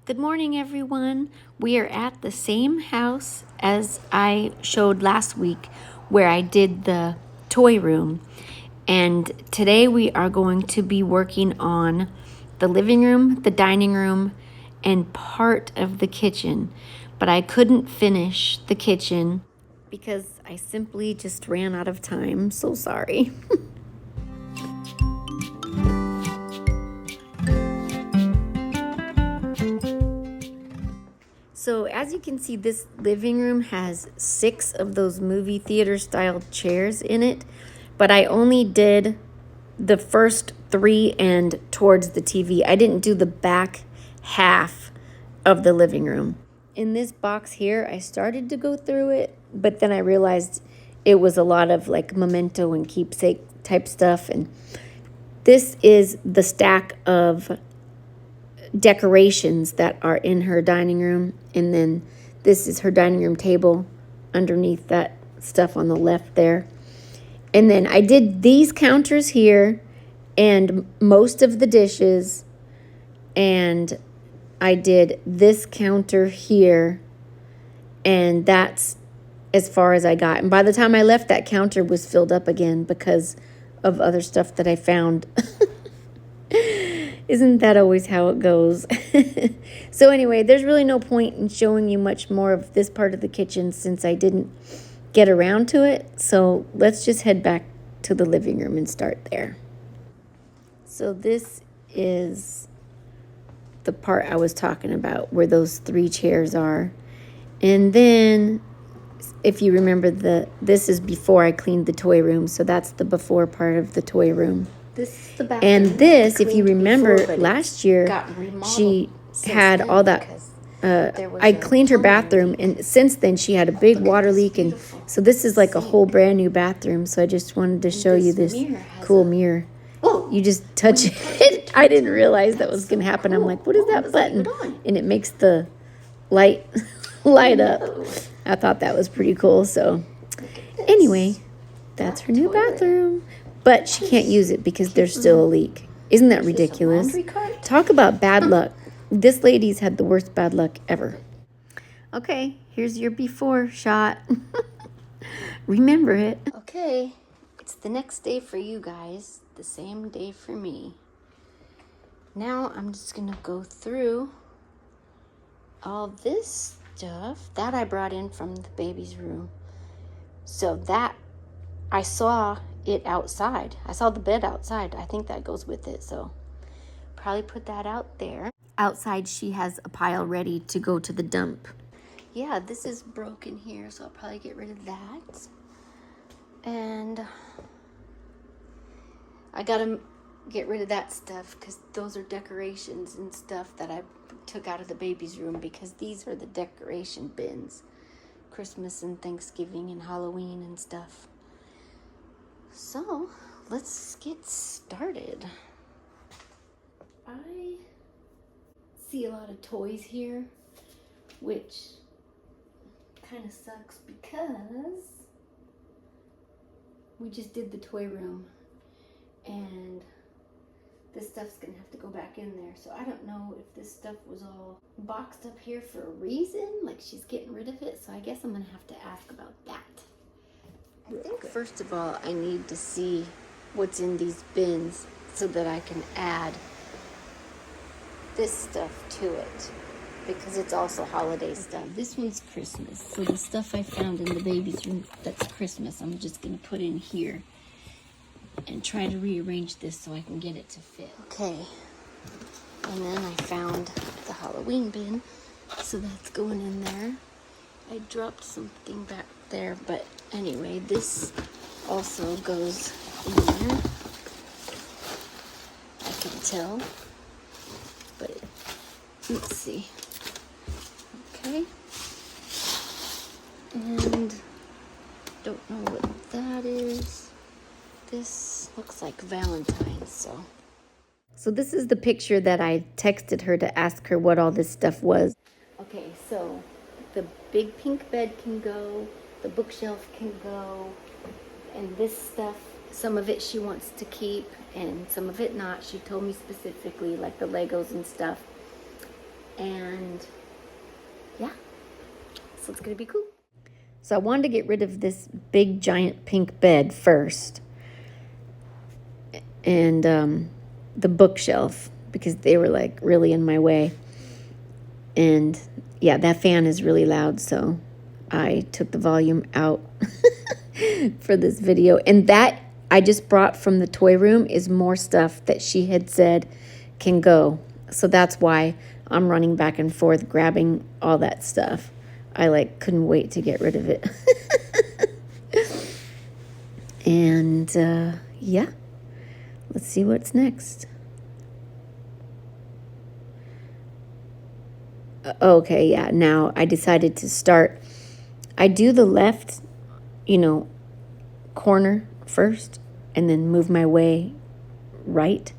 Good morning, everyone. We are at the same house as I showed last week where I did the toy room. And today we are going to be working on the living room, the dining room, and part of the kitchen. But I couldn't finish the kitchen because I simply just ran out of time. So sorry. So as you can see, this living room has 6 of those movie theater style chairs in it, but I only did the first 3 and towards the TV. I didn't do the back half of the living room. In this box here, I started to go through it, but then I realized it was a lot of like memento and keepsake type stuff. And this is the stack of decorations that are in her dining room, and then this is her dining room table underneath that stuff on the left there. And then I did these counters here and most of the dishes, and I did this counter here, and that's as far as I got. And by the time I left, that counter was filled up again because of other stuff that I found. Isn't that always how it goes? So anyway, there's really no point in showing you much more of this part of the kitchen since I didn't get around to it. So let's just head back to the living room and start there. So this is the part I was talking about where those 3 chairs are. And then if you remember, this is before I cleaned the toy room. So that's the before part of the toy room. This is the bathroom. And this, if you remember, last year she had all that. I cleaned her bathroom, and since then she had a big water leak, and so this is like a whole brand new bathroom. So I just wanted to show you this cool mirror. You just touch it. I didn't realize that was going to happen. I'm like, what is that button? And it makes the light light up. I thought that was pretty cool. So anyway, that's her new bathroom. But she can't use it because there's still a leak. Isn't that ridiculous? Talk about bad luck. This lady's had the worst bad luck ever. Okay, here's your before shot. Remember it. Okay, it's the next day for you guys. The same day for me. Now I'm just going to go through all this stuff that I brought in from the baby's room. So that I saw it outside. I saw the bed outside. I think that goes with it. So probably put that out there. Outside she has a pile ready to go to the dump. Yeah, this is broken here, so I'll probably get rid of that. And I gotta get rid of that stuff because those are decorations and stuff that I took out of the baby's room because these are the decoration bins. Christmas and Thanksgiving and Halloween and stuff. So, let's get started. I see a lot of toys here, which kind of sucks because we just did the toy room and this stuff's gonna have to go back in there. So I don't know if this stuff was all boxed up here for a reason, like she's getting rid of it. So I guess I'm gonna have to ask about that. I think first of all, I need to see what's in these bins so that I can add this stuff to it because it's also holiday stuff. This one's Christmas. So the stuff I found in the baby's room that's Christmas, I'm just going to put in here and try to rearrange this so I can get it to fit. Okay. And then I found the Halloween bin, so that's going in there. I dropped something back there, but anyway, this also goes in there. I can tell, but let's see. Okay, and don't know what that is. This looks like Valentine's, so this is the picture that I texted her to ask her what all this stuff was. Okay, so the big pink bed can go, the bookshelf can go, and this stuff, some of it she wants to keep and some of it not. She told me specifically, like the Legos and stuff. And yeah, so it's gonna be cool. So I wanted to get rid of this big giant pink bed first, and the bookshelf, because they were like really in my way. And yeah, that fan is really loud, so I took the volume out for this video. And that I just brought from the toy room is more stuff that she had said can go. So that's why I'm running back and forth grabbing all that stuff. I like couldn't wait to get rid of it. And yeah, let's see what's next. Okay, yeah, now I decided to start. I do the left, corner first, and then move my way right.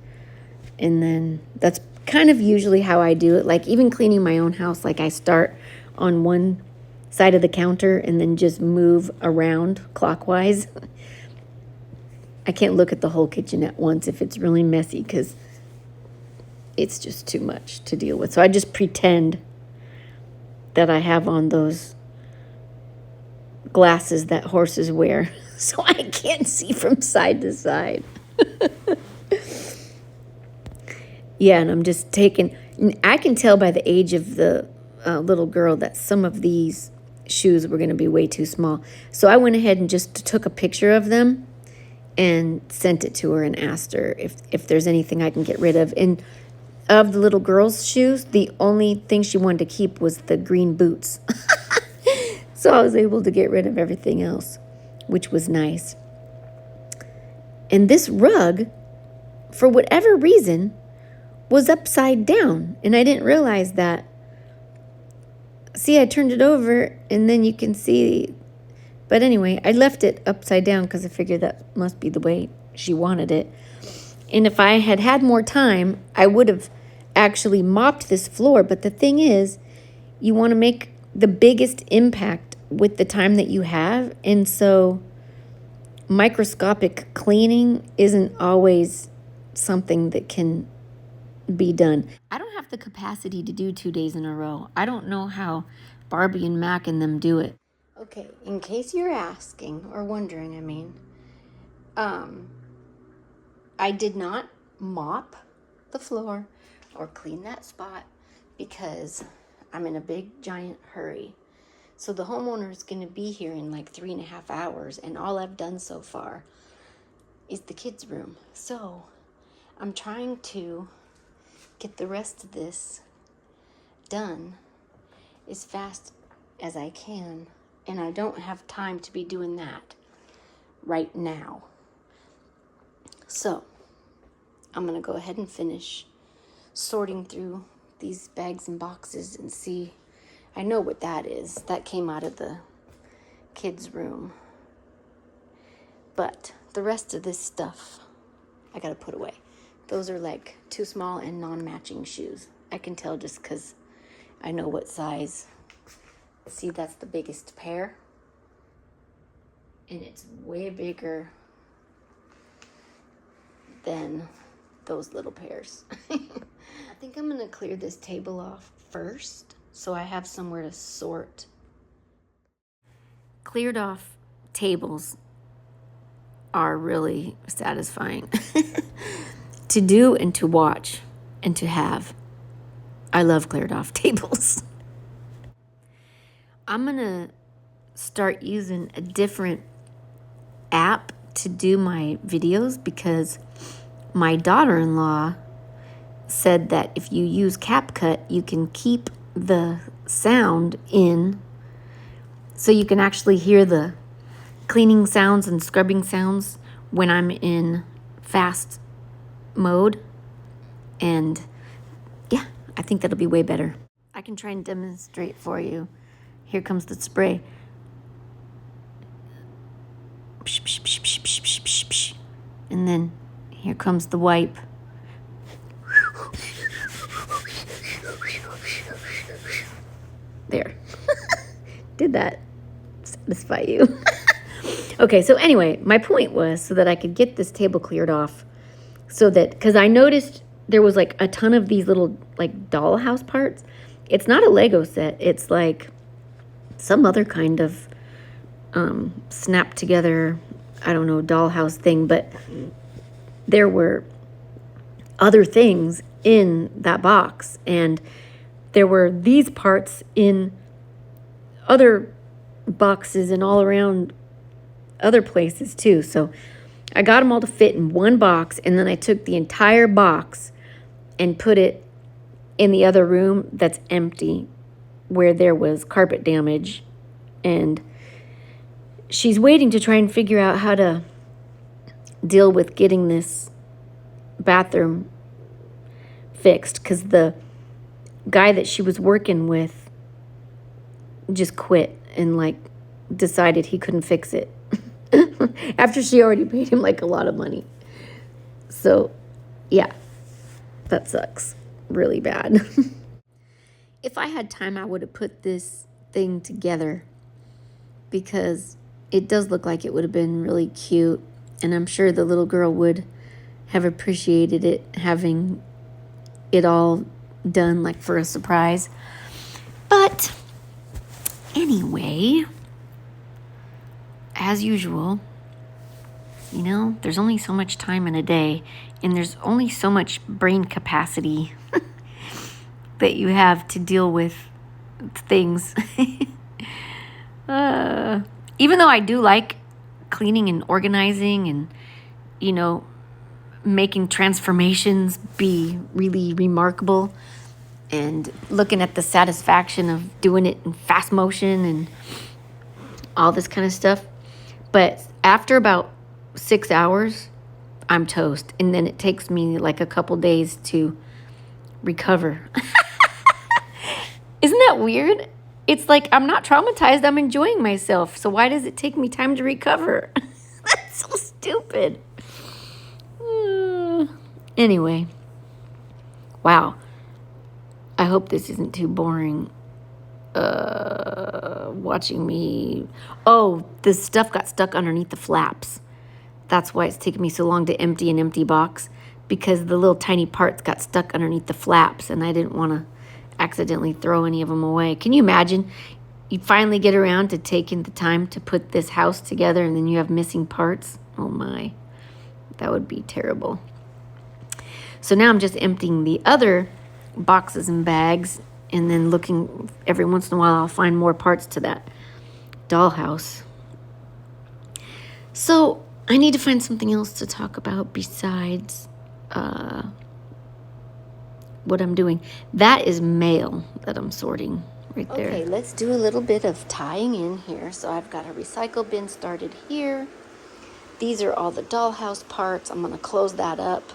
And then that's kind of usually how I do it. Like even cleaning my own house, like I start on one side of the counter and then just move around clockwise. I can't look at the whole kitchen at once if it's really messy, because it's just too much to deal with. So I just pretend that I have on those glasses that horses wear so I can't see from side to side. Yeah, and I'm just taking, I can tell by the age of the little girl that some of these shoes were going to be way too small. So I went ahead and just took a picture of them and sent it to her and asked her if there's anything I can get rid of. And of the little girl's shoes, the only thing she wanted to keep was the green boots. So I was able to get rid of everything else, which was nice. And this rug, for whatever reason, was upside down, and I didn't realize that. See, I turned it over, and then you can see. But anyway, I left it upside down because I figured that must be the way she wanted it. And if I had had more time, I would have actually mopped this floor. But the thing is, you want to make the biggest impact with the time that you have. And so microscopic cleaning isn't always something that can be done. I don't have the capacity to do 2 days in a row. I don't know how Barbie and Mac and them do it. Okay, in case you're asking or wondering, I did not mop the floor or clean that spot because I'm in a big giant hurry. So the homeowner is going to be here in like 3.5 hours, and all I've done so far is the kids' room. So I'm trying to get the rest of this done as fast as I can, and I don't have time to be doing that right now. So I'm going to go ahead and finish sorting through these bags and boxes and see. I know what that is. That came out of the kids' room. But the rest of this stuff I got to put away. Those are like too small and non-matching shoes. I can tell just because I know what size. See, that's the biggest pair. And it's way bigger than those little pairs. I think I'm going to clear this table off first so I have somewhere to sort. Cleared off tables are really satisfying to do and to watch and to have. I love cleared off tables. I'm going to start using a different app to do my videos because my daughter-in-law said that if you use CapCut, you can keep the sound in so you can actually hear the cleaning sounds and scrubbing sounds when I'm in fast mode. And yeah, I think that'll be way better. I can try and demonstrate for you. Here comes the spray. And then here comes the wipe. There. Did that satisfy you? Okay, so anyway, my point was so that I could get this table cleared off so that, because I noticed there was like a ton of these little like dollhouse parts, It's not a Lego set. It's like some other kind of snap together, I don't know, dollhouse thing. But there were other things in that box. And there were these parts in other boxes and all around other places too. So I got them all to fit in one box, and then I took the entire box and put it in the other room that's empty where there was carpet damage. And she's waiting to try and figure out how to deal with getting this bathroom fixed, because the guy that she was working with just quit and like decided he couldn't fix it after she already paid him like a lot of money. So yeah, that sucks really bad. If I had time, I would have put this thing together, because it does look like it would have been really cute, and I'm sure the little girl would have appreciated it, having it all done like for a surprise. But anyway, as usual, you know, there's only so much time in a day, and there's only so much brain capacity that you have to deal with things. Even though I do like cleaning and organizing and, you know, making transformations be really remarkable, and looking at the satisfaction of doing it in fast motion and all this kind of stuff. But after about 6 hours, I'm toast. And then it takes me like a couple days to recover. Isn't that weird? It's like I'm not traumatized. I'm enjoying myself. So why does it take me time to recover? That's so stupid. Anyway. Wow. I hope this isn't too boring. Watching me. Oh, this stuff got stuck underneath the flaps. That's why it's taken me so long to empty an empty box, because the little tiny parts got stuck underneath the flaps, and I didn't want to accidentally throw any of them away. Can you imagine? You finally get around to taking the time to put this house together, and then you have missing parts. Oh my, that would be terrible. So now I'm just emptying the other boxes and bags, and then looking every once in a while, I'll find more parts to that dollhouse. So I need to find something else to talk about besides what I'm doing. That is mail that I'm sorting right there. Okay, let's do a little bit of tying in here. So I've got a recycle bin started here. These are all the dollhouse parts. I'm going to close that up.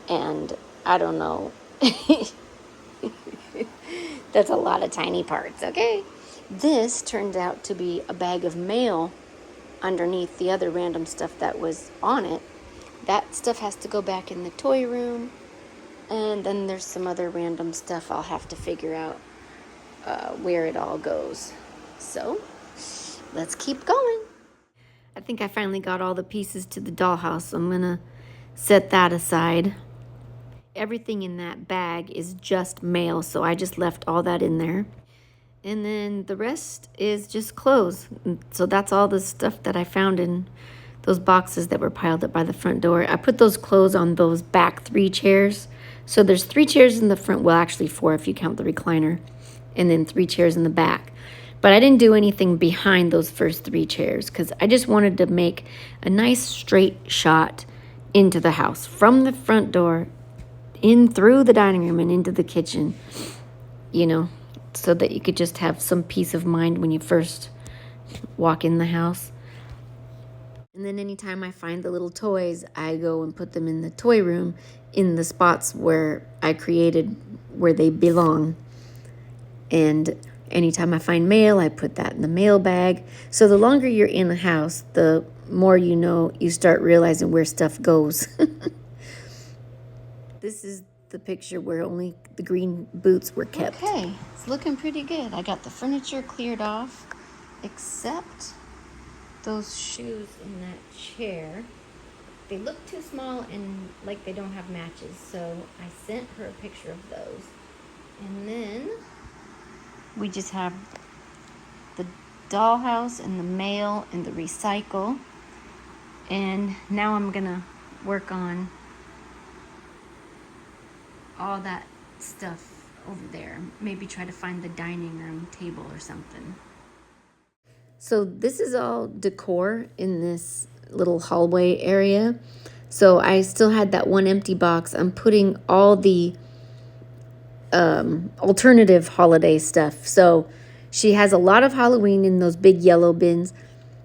And I don't know. That's a lot of tiny parts, okay? This turned out to be a bag of mail underneath the other random stuff that was on it. That stuff has to go back in the toy room. And then there's some other random stuff I'll have to figure out where it all goes. So, let's keep going. I think I finally got all the pieces to the dollhouse, so I'm going to set that aside. Everything in that bag is just mail, so I just left all that in there. And then the rest is just clothes. So that's all the stuff that I found in those boxes that were piled up by the front door. I put those clothes on those back 3 chairs. So there's 3 chairs in the front. Well, actually 4 if you count the recliner. And then 3 chairs in the back. But I didn't do anything behind those first 3 chairs, because I just wanted to make a nice straight shot into the house. From the front door, in through the dining room and into the kitchen. You know, so that you could just have some peace of mind when you first walk in the house. And then anytime I find the little toys, I go and put them in the toy room in the spots where I created where they belong. And anytime I find mail, I put that in the mail bag. So the longer you're in the house, the more you know, you start realizing where stuff goes. This is the picture where only the green boots were kept. Okay, it's looking pretty good. I got the furniture cleared off, except those shoes in that chair. They look too small and like they don't have matches, so I sent her a picture of those. And then we just have the dollhouse and the mail and the recycle. And now I'm gonna work on all that stuff over there. Maybe try to find the dining room table or something. So this is all decor in this little hallway area. So I still had that one empty box. I'm putting all the alternative holiday stuff. So she has a lot of Halloween in those big yellow bins.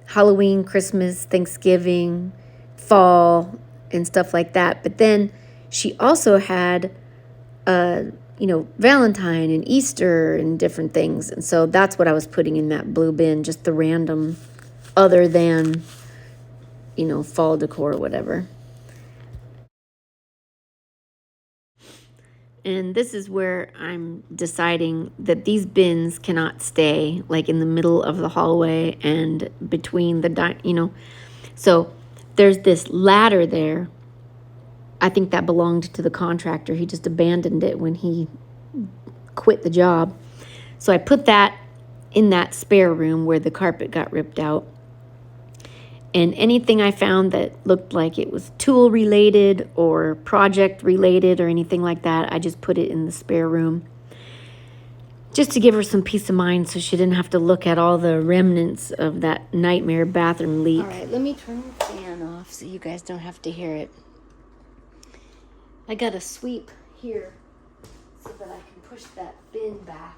Halloween, Christmas, Thanksgiving, fall, and stuff like that. But then she also had, Valentine and Easter and different things. And so that's what I was putting in that blue bin, just the random other than, fall decor or whatever. And this is where I'm deciding that these bins cannot stay like in the middle of the hallway and between the, So there's this ladder there. I think that belonged to the contractor. He just abandoned it when he quit the job. So I put that in that spare room where the carpet got ripped out. And anything I found that looked like it was tool related or project related or anything like that, I just put it in the spare room. Just to give her some peace of mind so she didn't have to look at all the remnants of that nightmare bathroom leak. All right, let me turn the fan off so you guys don't have to hear it. I got a sweep here so that I can push that bin back.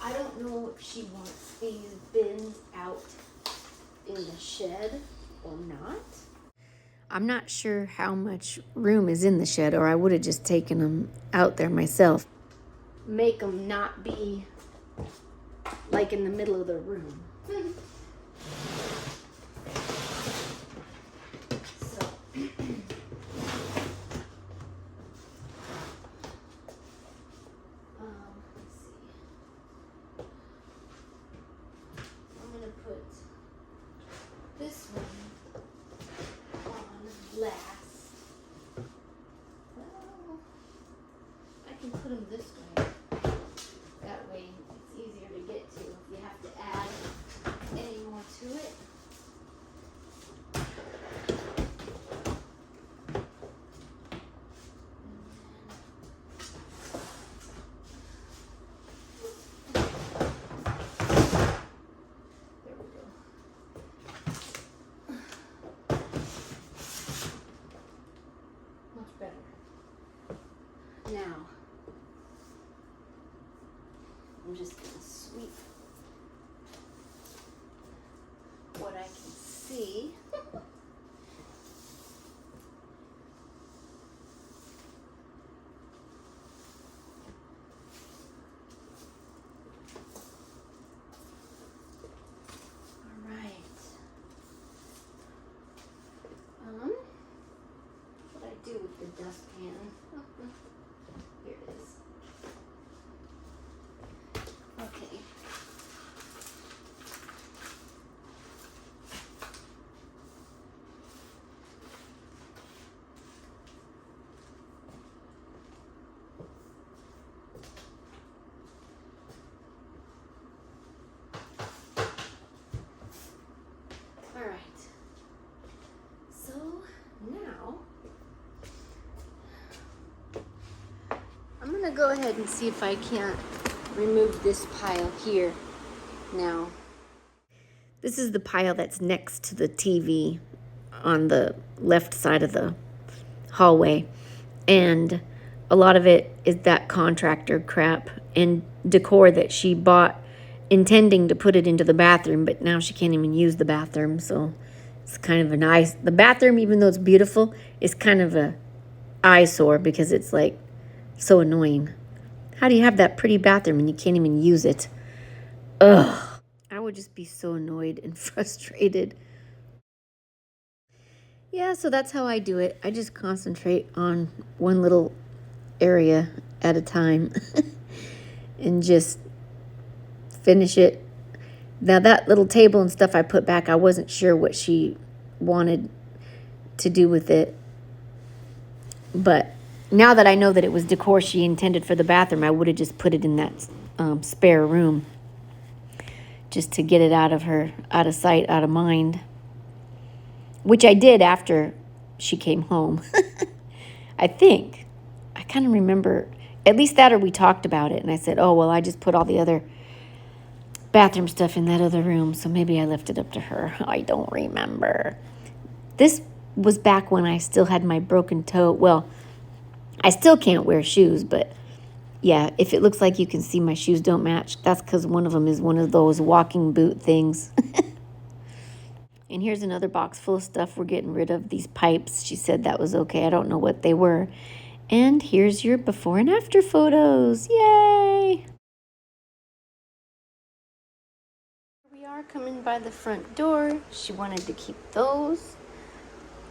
I don't know if she wants these bins out in the shed or not. I'm not sure how much room is in the shed, or I would have just taken them out there myself. Make them not be like in the middle of the room. So this one on last. Well, I can put them this way. That way it's easier to get to if you have to add any more to it. Now, I'm just going to sweep what I can see. All right. What did I do with the dustpan? Here it is. Okay. All right. So now I'm gonna go ahead and see if I can't remove this pile here now. This is the pile that's next to the TV on the left side of the hallway. And a lot of it is that contractor crap and decor that she bought intending to put it into the bathroom, but now she can't even use the bathroom, so it's kind of an eyesore. The bathroom, even though it's beautiful, is kind of a eyesore because it's like so annoying. How do you have that pretty bathroom and you can't even use it? Ugh. I would just be so annoyed and frustrated. Yeah, so that's how I do it. I just concentrate on one little area at a time and just finish it. Now that little table and stuff I put back, I wasn't sure what she wanted to do with it. But now that I know that it was decor she intended for the bathroom, I would have just put it in that spare room just to get it out of sight, out of mind, which I did after she came home. I think. I kind of remember, at least that, or we talked about it, and I said, oh, well, I just put all the other bathroom stuff in that other room, so maybe I left it up to her. I don't remember. This was back when I still had my broken toe. Well, I still can't wear shoes, but yeah, if it looks like you can see my shoes don't match, that's because one of them is one of those walking boot things. And here's another box full of stuff we're getting rid of. These pipes, she said that was okay. I don't know what they were. And here's your before and after photos. Yay! We are coming by the front door. She wanted to keep those.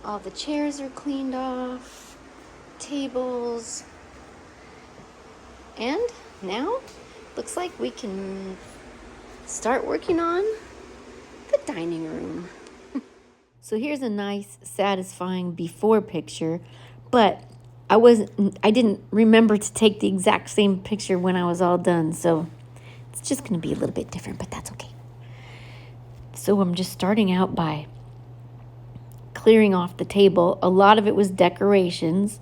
All the chairs are cleaned off. Tables. And now, looks like we can start working on the dining room. So here's a nice, satisfying before picture, but I didn't remember to take the exact same picture when I was all done, so it's just going to be a little bit different, but that's okay. So I'm just starting out by clearing off the table. A lot of it was decorations.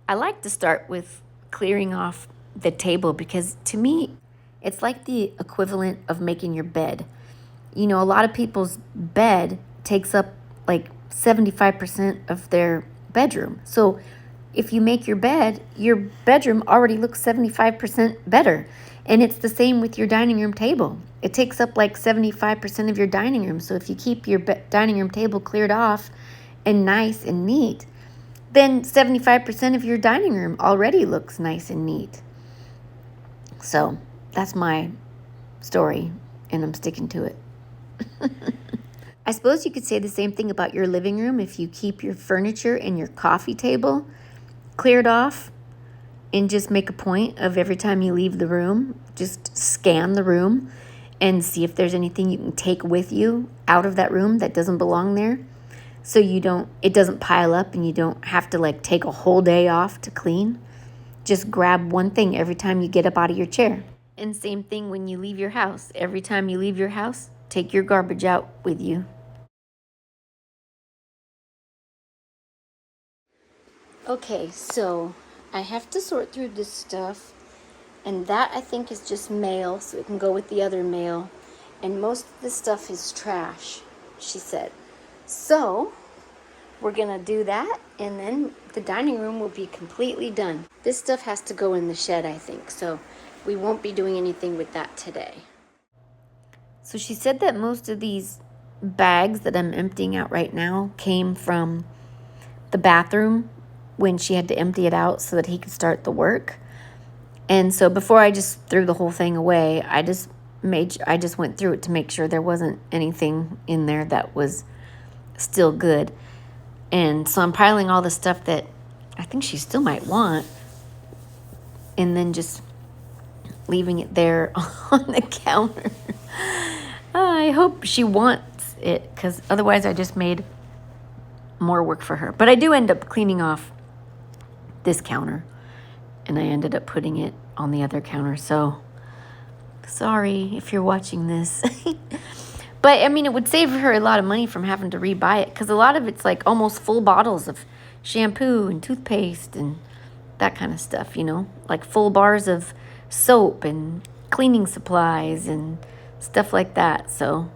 I like to start with clearing off the table because to me, it's like the equivalent of making your bed. You know, a lot of people's bed takes up like 75% of their bedroom. So if you make your bedroom already looks 75% better. And it's the same with your dining room table. It takes up like 75% of your dining room. So if you keep your dining room table cleared off and nice and neat, then 75% of your dining room already looks nice and neat. So that's my story, and I'm sticking to it. I suppose you could say the same thing about your living room if you keep your furniture and your coffee table cleared off and just make a point of every time you leave the room, just scan the room and see if there's anything you can take with you out of that room that doesn't belong there. So it doesn't pile up and you don't have to like take a whole day off to clean. Just grab one thing every time you get up out of your chair. And same thing when you leave your house. Every time you leave your house, take your garbage out with you. Okay, so I have to sort through this stuff. And that I think is just mail, so it can go with the other mail. And most of the stuff is trash, she said. So we're gonna do that, and then the dining room will be completely done. This stuff has to go in the shed, I think, so we won't be doing anything with that today. So she said that most of these bags that I'm emptying out right now came from the bathroom when she had to empty it out so that he could start the work. And so before I just threw the whole thing away, I just went through it to make sure there wasn't anything in there that was still good. And so I'm piling all the stuff that I think she still might want and then just leaving it there on the counter. I hope she wants it because otherwise I just made more work for her. But I do end up cleaning off this counter and I ended up putting it on the other counter. So sorry if you're watching this. But, I mean, it would save her a lot of money from having to rebuy it because a lot of it's like almost full bottles of shampoo and toothpaste and that kind of stuff, you know, like full bars of soap and cleaning supplies and stuff like that. So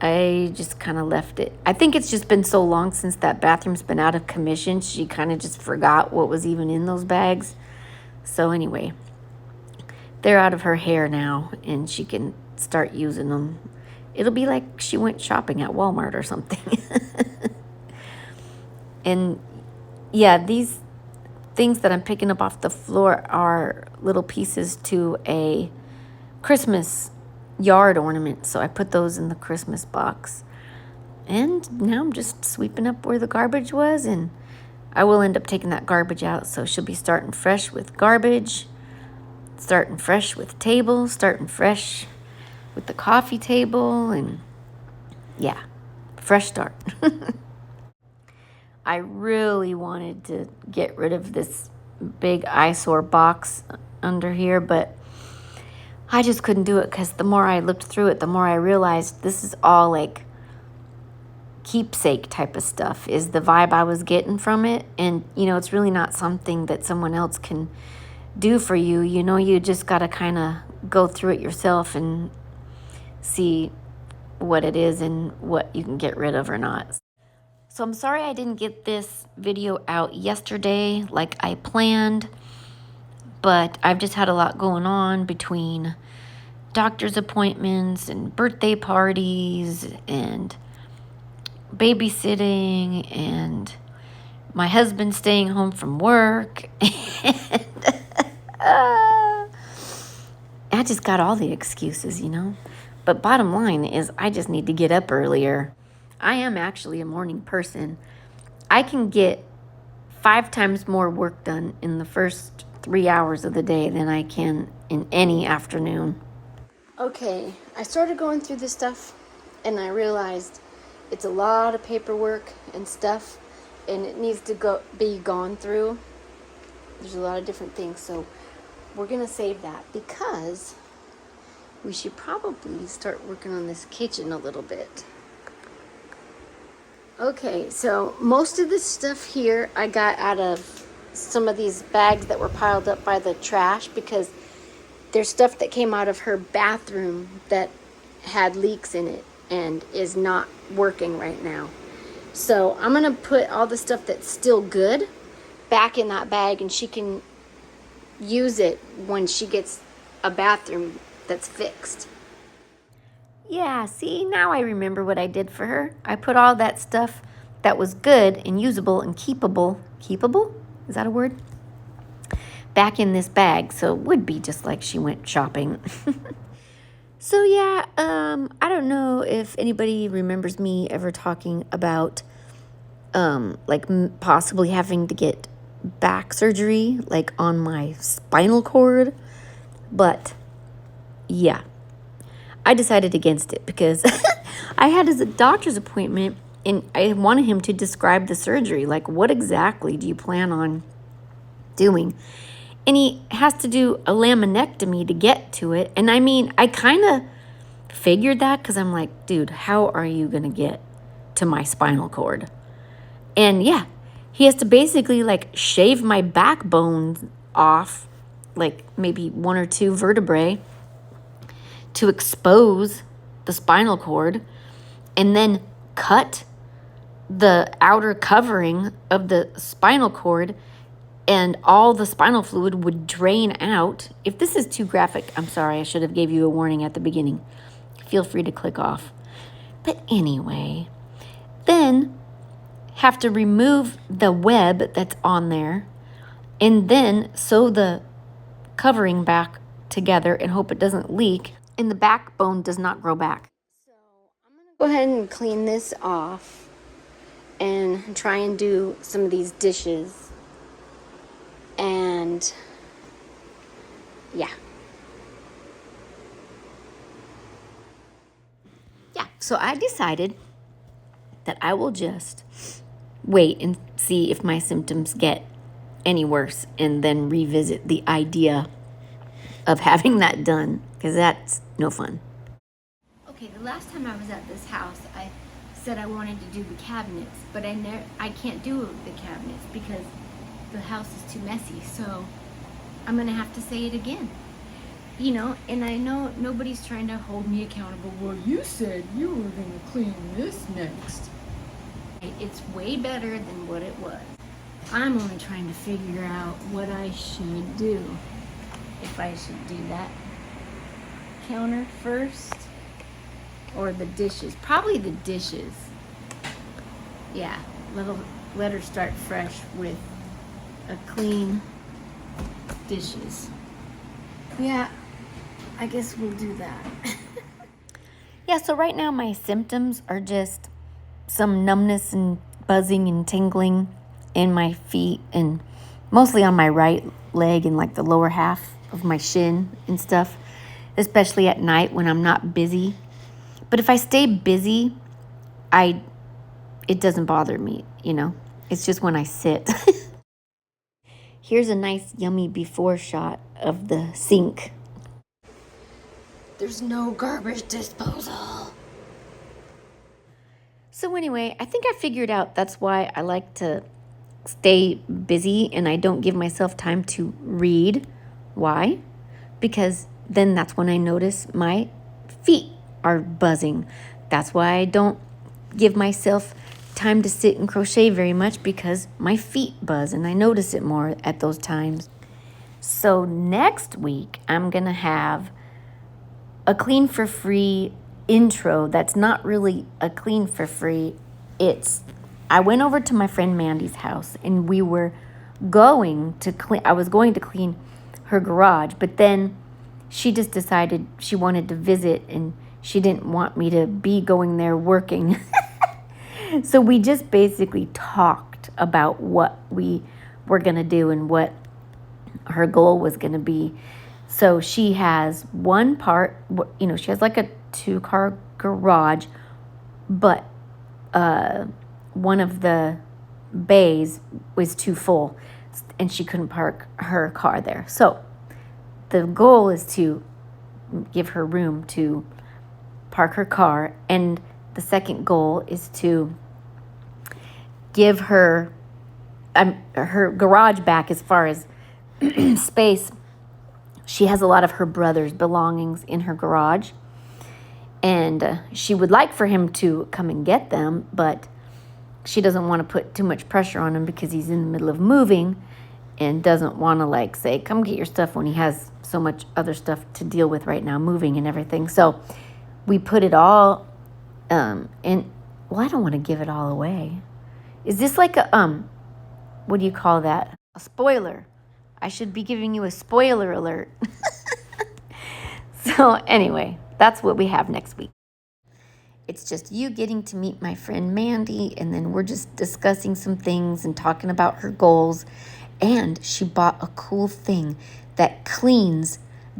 I just kind of left it. I think it's just been so long since that bathroom's been out of commission. She kind of just forgot what was even in those bags. So anyway, they're out of her hair now and she can start using them. It'll be like she went shopping at Walmart or something. And yeah, these things that I'm picking up off the floor are little pieces to a Christmas yard ornament. So I put those in the Christmas box. And now I'm just sweeping up where the garbage was. And I will end up taking that garbage out. So she'll be starting fresh with garbage, starting fresh with tables, starting fresh with the coffee table, and yeah, fresh start. I really wanted to get rid of this big eyesore box under here, but I just couldn't do it because the more I looked through it, the more I realized this is all like keepsake type of stuff is the vibe I was getting from it. And, you know, it's really not something that someone else can do for you. You know, you just got to kind of go through it yourself and see what it is and what you can get rid of or not. So I'm sorry I didn't get this video out yesterday like I planned, but I've just had a lot going on between doctor's appointments and birthday parties and babysitting and my husband staying home from work. And I just got all the excuses, you know. But bottom line is I just need to get up earlier. I am actually a morning person. I can get 5 times more work done in the first 3 hours of the day than I can in any afternoon. Okay, I started going through this stuff and I realized it's a lot of paperwork and stuff and it needs to be gone through. There's a lot of different things, so we're going to save that because we should probably start working on this kitchen a little bit. Okay, so most of this stuff here I got out of some of these bags that were piled up by the trash because there's stuff that came out of her bathroom that had leaks in it and is not working right now. So I'm going to put all the stuff that's still good back in that bag and she can use it when she gets a bathroom that's fixed. Yeah, see, now I remember what I did for her. I put all that stuff that was good and usable and keepable. Keepable? Is that a word? Back in this bag, so it would be just like she went shopping. So yeah, I don't know if anybody remembers me ever talking about possibly having to get back surgery, like on my spinal cord. But yeah, I decided against it because I had a doctor's appointment and I wanted him to describe the surgery. Like, what exactly do you plan on doing? And he has to do a laminectomy to get to it. And I mean, I kind of figured that because I'm like, dude, how are you going to get to my spinal cord? And yeah, he has to basically like shave my backbone off, like maybe 1 or 2 vertebrae to expose the spinal cord and then cut the outer covering of the spinal cord and all the spinal fluid would drain out. If this is too graphic, I'm sorry. I should have gave you a warning at the beginning. Feel free to click off. But anyway, then have to remove the web that's on there and then sew the covering back together and hope it doesn't leak and the backbone does not grow back. So I'm going to go ahead and clean this off and try and do some of these dishes. And yeah. So I decided that I will just wait and see if my symptoms get any worse and then revisit the idea of having that done, because that's no fun. Okay, the last time I was at this house, I said I wanted to do the cabinets, but I can't do the cabinets because the house is too messy, so I'm gonna have to say it again. You know, and I know nobody's trying to hold me accountable. Well, you said you were gonna clean this next. It's way better than what it was. I'm only trying to figure out what I should do. If I should do that counter first or the dishes. Probably the dishes. Yeah, let her start fresh with a clean dishes. Yeah, I guess we'll do that. Yeah, so right now my symptoms are just some numbness and buzzing and tingling in my feet and mostly on my right leg and like the lower half of my shin and stuff, especially at night when I'm not busy. But if I stay busy, it doesn't bother me, you know. It's just when I sit. Here's a nice yummy before shot of the sink. There's no garbage disposal. So anyway, I think I figured out that's why I like to stay busy and I don't give myself time to read. Why? Because then that's when I notice my feet are buzzing. That's why I don't give myself time to sit and crochet very much, because my feet buzz and I notice it more at those times. So next week, I'm going to have a clean for free intro that's not really a clean for free. I went over to my friend Mandy's house and we were going to clean. I was going to clean her garage, but then she just decided she wanted to visit and she didn't want me to be going there working. So we just basically talked about what we were going to do and what her goal was going to be. So she has one part, she has like a 2-car garage, but one of the bays was too full and she couldn't park her car there. So the goal is to give her room to park her car, and the second goal is to give her her garage back as far as space. She has a lot of her brother's belongings in her garage, and she would like for him to come and get them, but she doesn't want to put too much pressure on him because he's in the middle of moving and doesn't want to say, come get your stuff, when he has so much other stuff to deal with right now, moving and everything. So we put it all I don't want to give it all away. Is this like a, what do you call that? A spoiler. I should be giving you a spoiler alert. So anyway, that's what we have next week. It's just you getting to meet my friend Mandy, and then we're just discussing some things and talking about her goals. And she bought a cool thing that cleans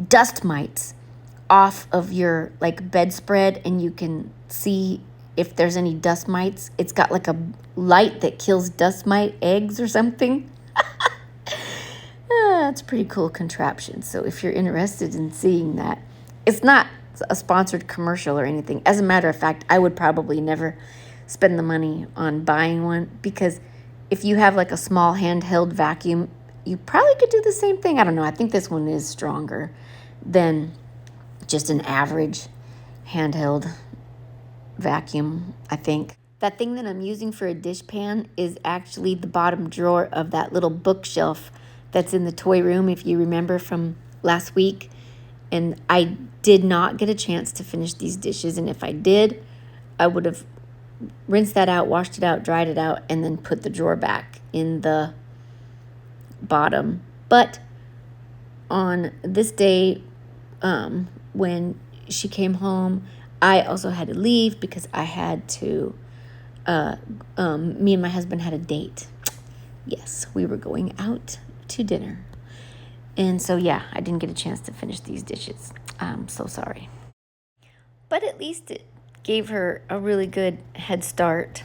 dust mites off of your bedspread, and you can see if there's any dust mites. It's got like a light that kills dust mite eggs or something. It's a pretty cool contraption. So if you're interested in seeing that, it's not a sponsored commercial or anything. As a matter of fact, I would probably never spend the money on buying one, because if you have a small handheld vacuum, you probably could do the same thing. I don't know. I think this one is stronger than just an average handheld vacuum, I think. That thing that I'm using for a dishpan is actually the bottom drawer of that little bookshelf that's in the toy room, if you remember from last week. And I did not get a chance to finish these dishes, and if I did, I would have rinsed that out, washed it out, dried it out, and then put the drawer back in the bottom. But on this day, when she came home, I also had to leave because I had to, me and my husband had a date. Yes, we were going out to dinner. And so, yeah, I didn't get a chance to finish these dishes. I'm so sorry. But at least it gave her a really good head start.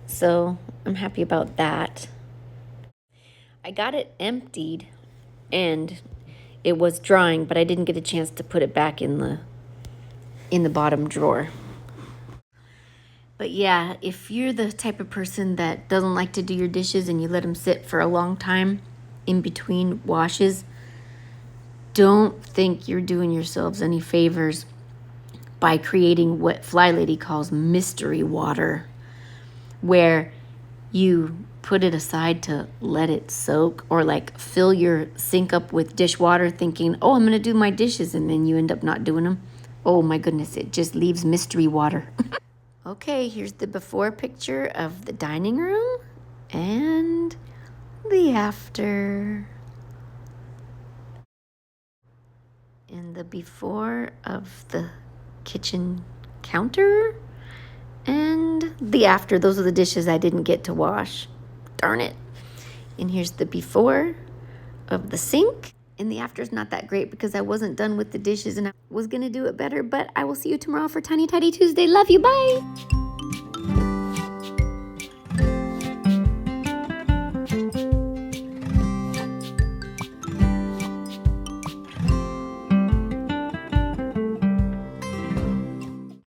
So I'm happy about that. I got it emptied and it was drying, but I didn't get a chance to put it back in the bottom drawer. But yeah, if you're the type of person that doesn't like to do your dishes and you let them sit for a long time in between washes, don't think you're doing yourselves any favors by creating what Fly Lady calls mystery water, where you put it aside to let it soak, or fill your sink up with dishwater thinking, oh, I'm going to do my dishes, and then you end up not doing them. Oh my goodness, it just leaves mystery water. Okay, here's the before picture of the dining room and the after. And the before of the kitchen counter and the after. Those are the dishes I didn't get to wash. Darn it. And here's the before of the sink. And the after is not that great because I wasn't done with the dishes and I was going to do it better. But I will see you tomorrow for Tiny Tidy Tuesday. Love you. Bye.